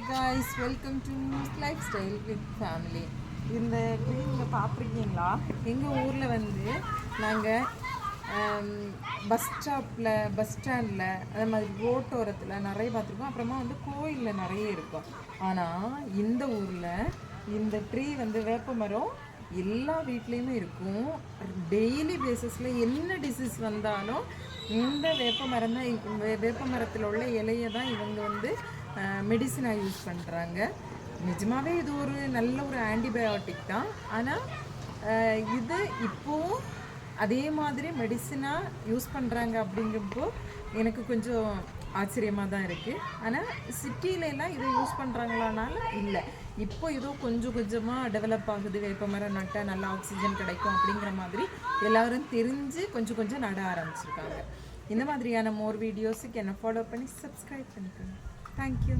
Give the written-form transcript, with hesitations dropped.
guys, welcome to Lifestyle with Family. இந்த நீங்கள் பார்த்துருக்கீங்களா? எங்கள் ஊரில் வந்து நாங்கள் பஸ் ஸ்டாண்டில் அதே மாதிரி ரோட்டோரத்தில் நிறைய பார்த்துருக்கோம். அப்புறமா வந்து கோயிலில் நிறைய இருக்கும். ஆனால் இந்த ஊரில் இந்த ட்ரீ வந்து வேப்ப மரம் எல்லா வீட்லேயுமே இருக்கும். டெய்லி பேசிஸில் என்ன டிசீஸ் வந்தாலும் இந்த வேப்ப மரம் தான், வேப்ப மரத்தில் உள்ள இலையை தான் இவங்க வந்து மெடிசனாக யூஸ் பண்ணுறாங்க. நிஜமாகவே இது ஒரு நல்ல ஒரு ஆன்டிபயோட்டிக் தான். ஆனால் இது இப்போவும் அதே மாதிரி மெடிசனாக யூஸ் பண்ணுறாங்க அப்படிங்கிறப்போ எனக்கு கொஞ்சம் ஆச்சரியமாக தான் இருக்குது. ஆனால் சிட்டிலெலாம் இதை யூஸ் பண்ணுறாங்களானால இல்லை, இப்போ ஏதோ கொஞ்சம் கொஞ்சமாக டெவலப் ஆகுது. வேப்பமரம் நட்டால் நல்லா ஆக்சிஜன் கிடைக்கும் அப்படிங்கிற மாதிரி எல்லோரும் தெரிஞ்சு கொஞ்சம் கொஞ்சம் நட ஆரம்பிச்சிருக்காங்க. இந்த மாதிரியான மோர் வீடியோஸுக்கு என்னை ஃபாலோ பண்ணி சப்ஸ்கிரைப் பண்ணிக்கோங்க. தேங்க்யூ.